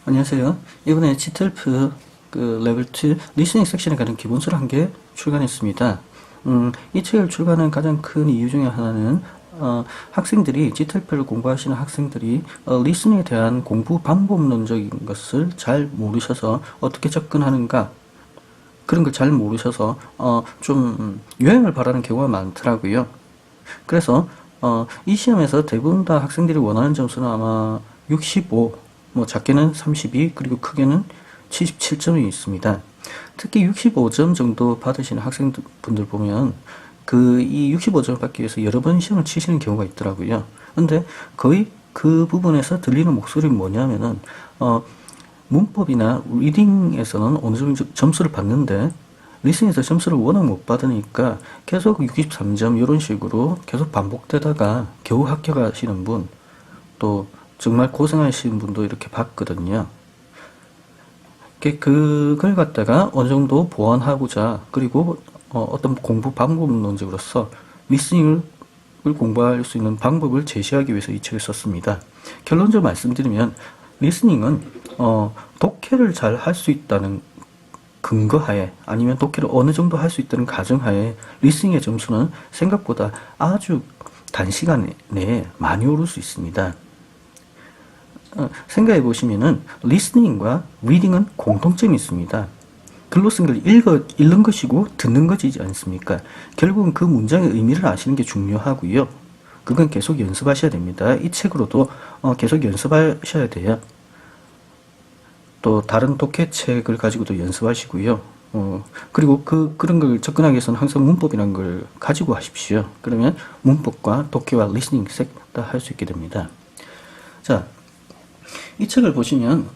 안녕하세요. 이번에 GTLF 레벨 2 리스닝 섹션에 관한 기본서를 한 개 출간했습니다. 이 책을 출간한 가장 큰 이유 중에 하나는 학생들이 GTLF를 공부하시는 학생들이 리스닝에 대한 공부 방법론적인 것을 잘 모르셔서 어떻게 접근하는가 그런 걸 잘 모르셔서 좀 요행을 바라는 경우가 많더라고요. 그래서 이 시험에서 대부분 다 학생들이 원하는 점수는 아마 65, 뭐 작게는 32, 그리고 크게는 77점이 있습니다. 특히 65점 정도 받으시는 학생분들 보면 이 65점을 받기 위해서 여러 번 시험을 치시는 경우가 있더라고요. 근데 거의 그 부분에서 들리는 목소리는 뭐냐면은 문법이나 리딩에서는 어느 정도 점수를 받는데 리스닝에서 점수를 워낙 못 받으니까 계속 63점 이런 식으로 계속 반복되다가 겨우 합격하시는 분, 또 정말 고생하시는 분도 이렇게 봤거든요. 그걸 갖다가 어느 정도 보완하고자, 그리고 어떤 공부 방법론적으로서 리스닝을 공부할 수 있는 방법을 제시하기 위해서 이 책을 썼습니다. 결론적으로 말씀드리면 리스닝은 독해를 잘 할 수 있다는 근거하에, 아니면 독해를 어느 정도 할 수 있다는 가정하에 리스닝의 점수는 생각보다 아주 단시간 내에 많이 오를 수 있습니다. 생각해 보시면은 리스닝과 리딩은 공통점이 있습니다. 글로 쓴 걸 읽는 것이고 듣는 것이지 않습니까? 결국은 그 문장의 의미를 아시는 게 중요하고요. 그건 계속 연습하셔야 됩니다. 이 책으로도 계속 연습하셔야 돼요. 또 다른 독해책을 가지고도 연습하시고요. 그리고 그런 걸 접근하기 위해서는 항상 문법이라는 걸 가지고 하십시오. 그러면 문법과 독해와 리스닝 셋 다 할 수 있게 됩니다. 자, 이 책을 보시면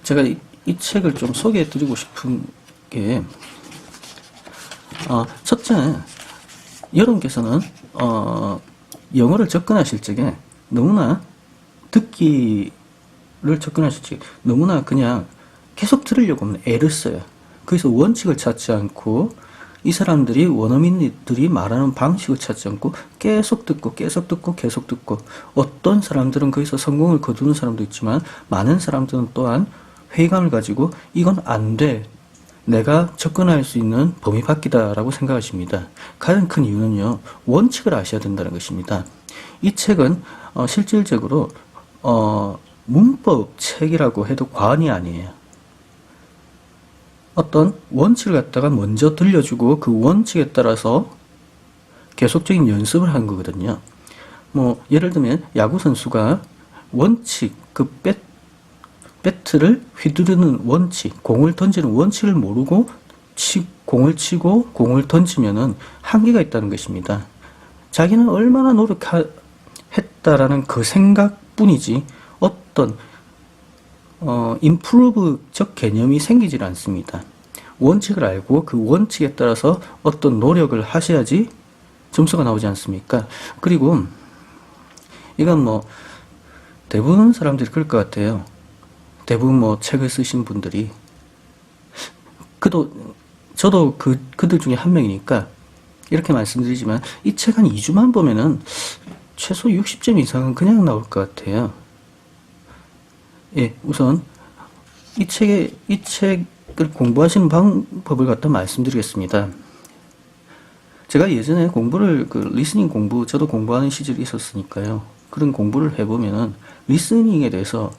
제가 이 책을 좀 소개해 드리고 싶은 게 첫째, 여러분께서는 영어를 접근하실 적에 너무나 듣기를 접근하실 적에 너무나 그냥 계속 들으려고 하면 애를 써요. 그래서 원칙을 찾지 않고 이 사람들이 원어민들이 말하는 방식을 찾지 않고 계속 듣고 계속 듣고 계속 듣고, 어떤 사람들은 거기서 성공을 거두는 사람도 있지만 많은 사람들은 또한 회의감을 가지고 이건 안 돼, 내가 접근할 수 있는 범위 밖이다 라고 생각하십니다. 가장 큰 이유는요, 원칙을 아셔야 된다는 것입니다. 이 책은 실질적으로 문법 책이라고 해도 과언이 아니에요. 어떤 원칙을 갖다가 먼저 들려주고 그 원칙에 따라서 계속적인 연습을 한 거거든요. 뭐 예를 들면 야구 선수가 원칙, 그 배트를 휘두르는 원칙, 공을 던지는 원칙을 모르고 공을 치고 공을 던지면은 한계가 있다는 것입니다. 자기는 얼마나 노력했다라는 그 생각뿐이지 어떤 임프루브적 개념이 생기질 않습니다. 원칙을 알고 그 원칙에 따라서 어떤 노력을 하셔야지 점수가 나오지 않습니까? 그리고 이건 뭐 대부분 사람들이 그럴 것 같아요. 대부분 뭐 책을 쓰신 분들이, 저도 그들 중에 한 명이니까 이렇게 말씀드리지만 이 책 한 2주만 보면은 최소 60점 이상은 그냥 나올 것 같아요. 예, 우선 이 책을 공부하시는 방법을 갖다 말씀드리겠습니다. 제가 예전에 리스닝 공부, 저도 공부하는 시절이 있었으니까요. 그런 공부를 해보면은 리스닝에 대해서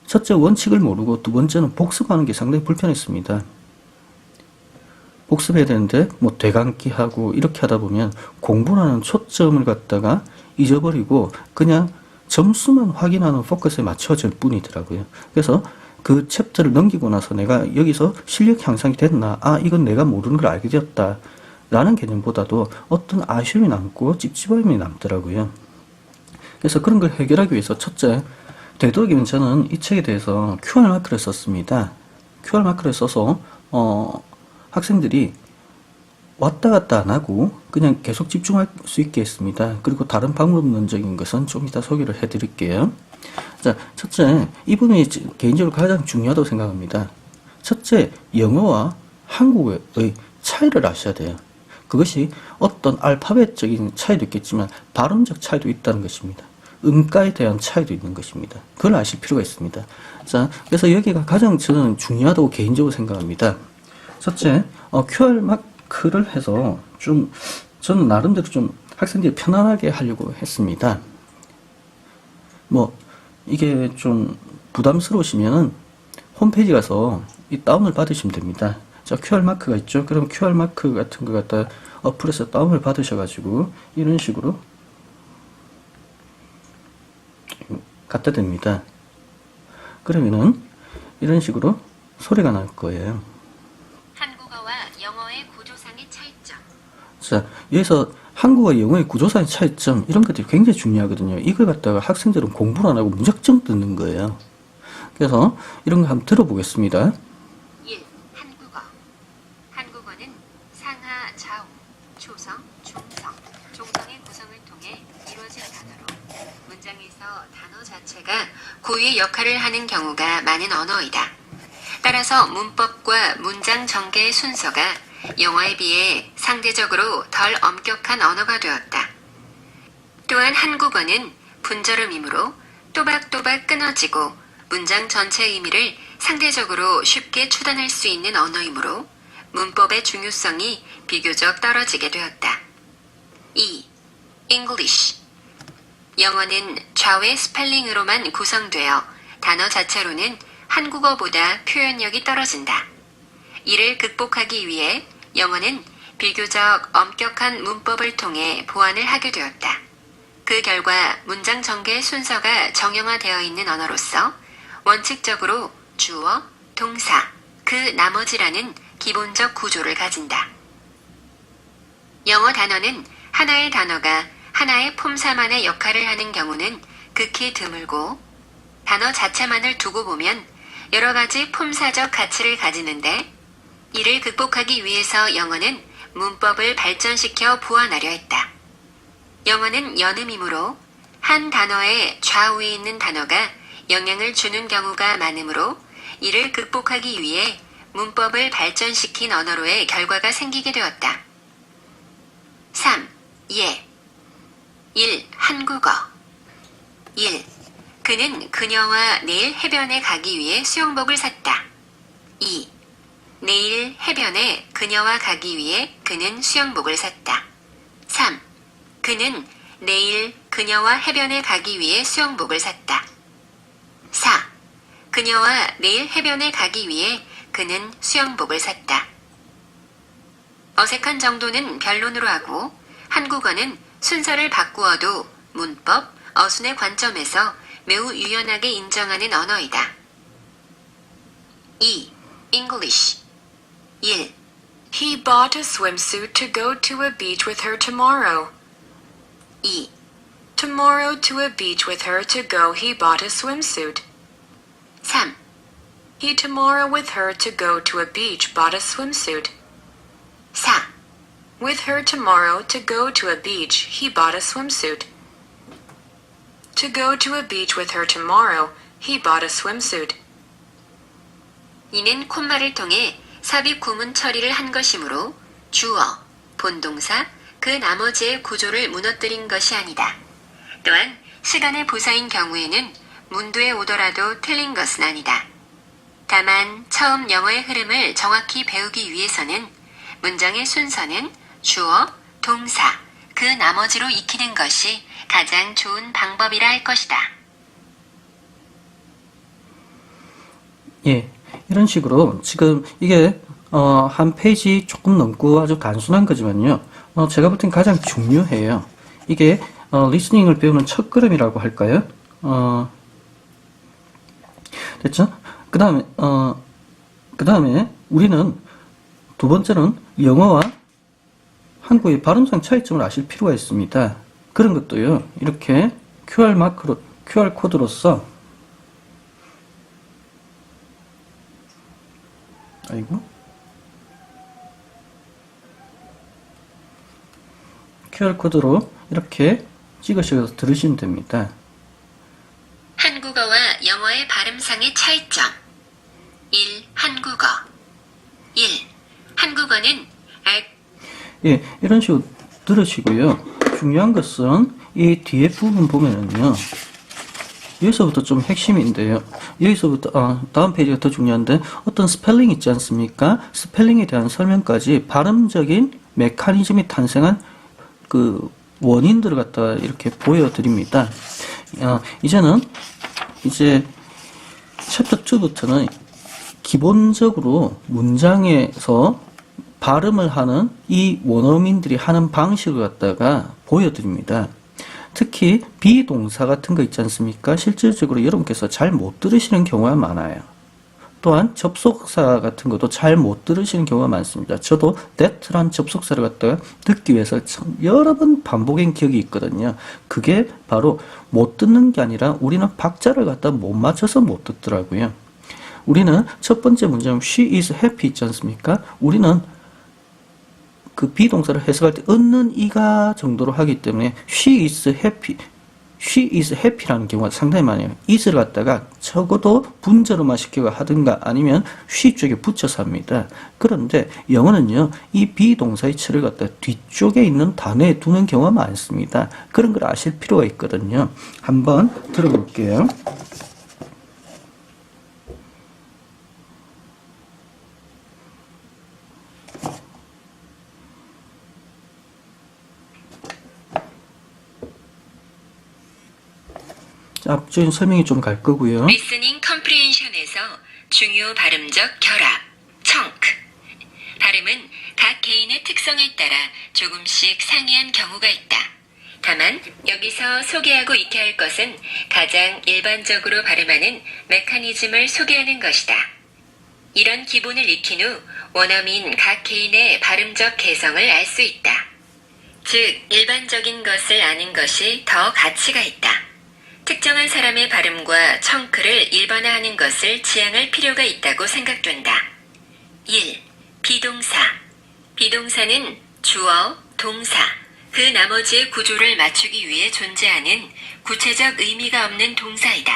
첫째 원칙을 모르고 두 번째는 복습하는 게 상당히 불편했습니다. 복습해야 되는데 뭐 되감기 하고 이렇게 하다 보면 공부라는 초점을 갖다가 잊어버리고 그냥 점수만 확인하는 포커스에 맞춰질 뿐이더라고요. 그래서 그 챕터를 넘기고 나서 내가 여기서 실력 향상이 됐나, 이건 내가 모르는 걸 알게 되었다 라는 개념보다도 어떤 아쉬움이 남고 찝찝함이 남더라고요. 그래서 그런 걸 해결하기 위해서 첫째, 되도록이면 저는 이 책에 대해서 QR 마크를 썼습니다. QR 마크를 써서 학생들이 왔다 갔다 안 하고 그냥 계속 집중할 수 있게 했습니다. 그리고 다른 방법론적인 것은 좀 이따 소개를 해드릴게요. 자, 첫째, 이 부분이 개인적으로 가장 중요하다고 생각합니다. 첫째, 영어와 한국어의 차이를 아셔야 돼요. 그것이 어떤 알파벳적인 차이도 있겠지만 발음적 차이도 있다는 것입니다. 음가에 대한 차이도 있는 것입니다. 그걸 아실 필요가 있습니다. 자, 그래서 여기가 가장 저는 중요하다고 개인적으로 생각합니다. 첫째, QR 마크를 해서 좀 저는 나름대로 좀 학생들이 편안하게 하려고 했습니다. 뭐 이게 좀 부담스러우시면은 홈페이지 가서 이 다운을 받으시면 됩니다. 자, QR 마크가 있죠. 그럼 QR 마크 같은 거 갖다 어플에서 다운을 받으셔가지고 이런 식으로 갖다 댑니다. 그러면은 이런 식으로 소리가 날 거예요. 한국어와 영어의 구조상의 차이점. 자, 여기서 한국어, 영어의 구조상의 차이점 이런 것들이 굉장히 중요하거든요. 이걸 갖다가 학생들은 공부를 안 하고 무작정 듣는 거예요. 그래서 이런 거 한번 들어보겠습니다. 1. 한국어. 한국어는 상하, 좌우, 초성, 중성, 종성의 구성을 통해 이루어진 단어로 문장에서 단어 자체가 고유의 역할을 하는 경우가 많은 언어이다. 따라서 문법과 문장 전개의 순서가 영어에 비해 상대적으로 덜 엄격한 언어가 되었다. 또한 한국어는 분절음이므로 또박또박 끊어지고 문장 전체 의미를 상대적으로 쉽게 추단할 수 있는 언어이므로 문법의 중요성이 비교적 떨어지게 되었다. 2. English. 영어는 좌회 스펠링으로만 구성되어 단어 자체로는 한국어보다 표현력이 떨어진다. 이를 극복하기 위해 영어는 비교적 엄격한 문법을 통해 보완을 하게 되었다. 그 결과 문장 전개의 순서가 정형화되어 있는 언어로서 원칙적으로 주어, 동사, 그 나머지라는 기본적 구조를 가진다. 영어 단어는 하나의 단어가 하나의 폼사만의 역할을 하는 경우는 극히 드물고 단어 자체만을 두고 보면 여러 가지 폼사적 가치를 가지는데 이를 극복하기 위해서 영어는 문법을 발전시켜 보완하려 했다. 영어는 연음이므로 한 단어의 좌우에 있는 단어가 영향을 주는 경우가 많으므로 이를 극복하기 위해 문법을 발전시킨 언어로의 결과가 생기게 되었다. 3. 예. 1. 한국어. 1. 그는 그녀와 내일 해변에 가기 위해 수영복을 샀다. 2. 내일 해변에 그녀와 가기 위해 그는 수영복을 샀다. 3. 그는 내일 그녀와 해변에 가기 위해 수영복을 샀다. 4. 그녀와 내일 해변에 가기 위해 그는 수영복을 샀다. 어색한 정도는 변론으로 하고 한국어는 순서를 바꾸어도 문법, 어순의 관점에서 매우 유연하게 인정하는 언어이다. 2. English. 1. He bought a swimsuit to go to a beach with her tomorrow. 2. Tomorrow to a beach with her to go he bought a swimsuit. 3. He tomorrow with her to go to a beach bought a swimsuit. 4. With her tomorrow to go to a beach he bought a swimsuit. To go to a beach with her tomorrow he bought a swimsuit. 이는 콤마를 통해 삽입 구문 처리를 한 것이므로 주어, 본동사, 그 나머지의 구조를 무너뜨린 것이 아니다. 또한 시간의 부사인 경우에는 문두에 오더라도 틀린 것은 아니다. 다만 처음 영어의 흐름을 정확히 배우기 위해서는 문장의 순서는 주어, 동사, 그 나머지로 익히는 것이 가장 좋은 방법이라 할 것이다. 예, 이런 식으로 지금 이게 한 페이지 조금 넘고 아주 단순한 거지만요. 제가 볼 땐 가장 중요해요. 이게 리스닝을 배우는 첫걸음이라고 할까요? 됐죠? 그 다음에 우리는 두 번째는 영어와 한국의 발음상 차이점을 아실 필요가 있습니다. 그런 것도요, 이렇게 QR 코드로서 QR 코드로 이렇게 찍으셔서 들으시면 됩니다. 한국어와 영어의 발음상의 차이점. 1. 한국어. 1. 한국어는 예, 이런 식으로 들으시고요. 중요한 것은 이 뒤에 부분 보면은요, 여기서부터 좀 핵심인데요. 여기서부터 다음 페이지가 더 중요한데 어떤 스펠링 있지 않습니까? 스펠링에 대한 설명까지 발음적인 메커니즘이 탄생한 그 원인들을 갖다가 이렇게 보여드립니다. 이제는 이제 챕터 2부터는 기본적으로 문장에서 발음을 하는 이 원어민들이 하는 방식을 갖다가 보여드립니다. 특히 비동사 같은 거 있지 않습니까? 실질적으로 여러분께서 잘 못 들으시는 경우가 많아요. 또한 접속사 같은 것도 잘 못 들으시는 경우가 많습니다. 저도 that란 접속사를 갖다가 듣기 위해서 참 여러 번 반복한 기억이 있거든요. 그게 바로 못 듣는 게 아니라 우리는 박자를 갖다 못 맞춰서 못 듣더라고요. 우리는 첫 번째 문장 she is happy 있지 않습니까? 우리는 그 비동사를 해석할 때 얻는 이가 정도로 하기 때문에 she is happy라는 경우가 상당히 많아요. is를 갖다가 적어도 분자로만 시키고 하든가 아니면 she 쪽에 붙여서 합니다. 그런데 영어는요, 이 비동사의 처를 갖다 뒤쪽에 있는 단어에 두는 경우가 많습니다. 그런 걸 아실 필요가 있거든요. 한번 들어볼게요. 앞쪽에 설명이 좀 갈 거고요. 리스닝 컴프리헨션에서 중요 발음적 결합, 청크. 발음은 각 개인의 특성에 따라 조금씩 상이한 경우가 있다. 다만 여기서 소개하고 익히 할 것은 가장 일반적으로 발음하는 메커니즘을 소개하는 것이다. 이런 기본을 익힌 후 원어민 각 개인의 발음적 개성을 알 수 있다. 즉, 일반적인 것을 아는 것이 더 가치가 있다. 특정한 사람의 발음과 청크를 일반화하는 것을 지향할 필요가 있다고 생각된다. 1. 비동사. 비동사는 주어, 동사, 그 나머지의 구조를 맞추기 위해 존재하는 구체적 의미가 없는 동사이다.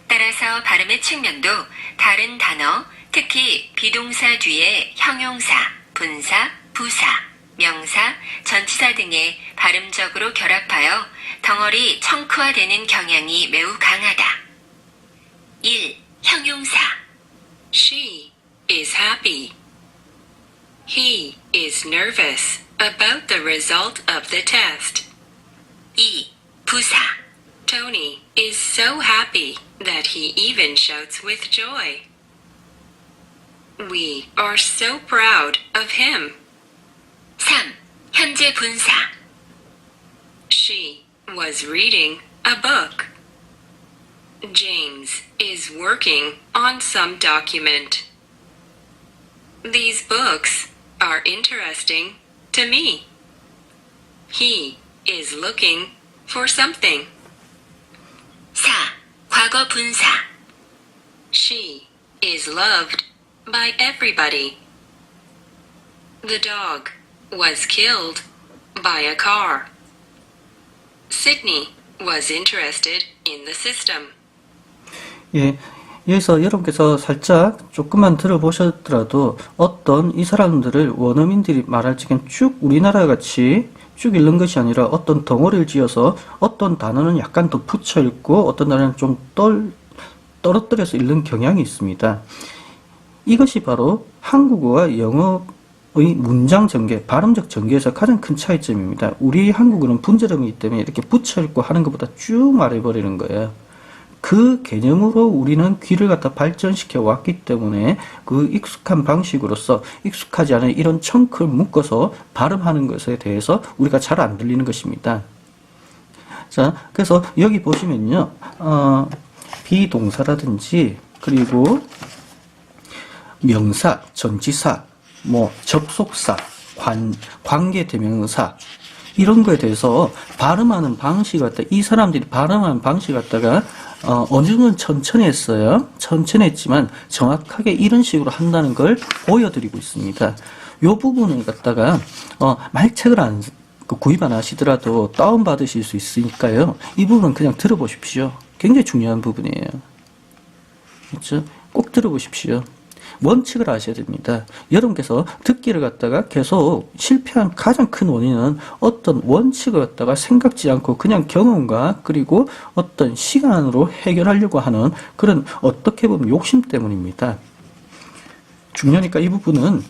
따라서 발음의 측면도 다른 단어, 특히 비동사 뒤에 형용사, 분사, 부사, 명사, 전치사 등의 발음적으로 결합하여 덩어리 청크화되는 경향이 매우 강하다. 1. 형용사. She is happy. He is nervous about the result of the test. 2. 부사. Tony is so happy that he even shouts with joy. We are so proud of him. 3. 현재 분사. She was reading a book. James is working on some document. These books are interesting to me. He is looking for something. 4. 과거 분사. She is loved by everybody. The dog was killed by a car. Sydney was interested in the system. 예, 여기서 여러분께서 살짝 조금만 들어보셨더라도 어떤 이 사람들을 원어민들이 말할 적엔 쭉 우리나라 같이 쭉 읽는 것이 아니라 어떤 덩어리를 지어서 어떤 단어는 약간 더 붙여 읽고 어떤 단어는 좀 떨어뜨려서 읽는 경향이 있습니다. 이것이 바로 한국어와 영어의 문장 전개, 발음적 전개에서 가장 큰 차이점입니다. 우리 한국어는 분절음이기 때문에 이렇게 붙여 읽고 하는 것보다 쭉 말해버리는 거예요. 그 개념으로 우리는 귀를 갖다 발전시켜 왔기 때문에 그 익숙한 방식으로서 익숙하지 않은 이런 청크를 묶어서 발음하는 것에 대해서 우리가 잘 안 들리는 것입니다. 자, 그래서 여기 보시면요, 비동사라든지 그리고 명사, 전치사, 접속사, 관계대명사 이런 거에 대해서 발음하는 방식 갖다 이 사람들이 발음하는 방식 갖다가 어느 정도는 천천히 했어요. 천천히 했지만 정확하게 이런 식으로 한다는 걸 보여드리고 있습니다. 이 부분을 갖다가 만약 책을 구입 안 하시더라도 다운 받으실 수 있으니까요. 이 부분은 그냥 들어보십시오. 굉장히 중요한 부분이에요. 그렇죠? 꼭 들어보십시오. 원칙을 아셔야 됩니다. 여러분께서 듣기를 갖다가 계속 실패한 가장 큰 원인은 어떤 원칙을 갖다가 생각지 않고 그냥 경험과 그리고 어떤 시간으로 해결하려고 하는 그런 어떻게 보면 욕심 때문입니다. 중요하니까 이 부분은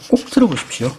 꼭 들어보십시오.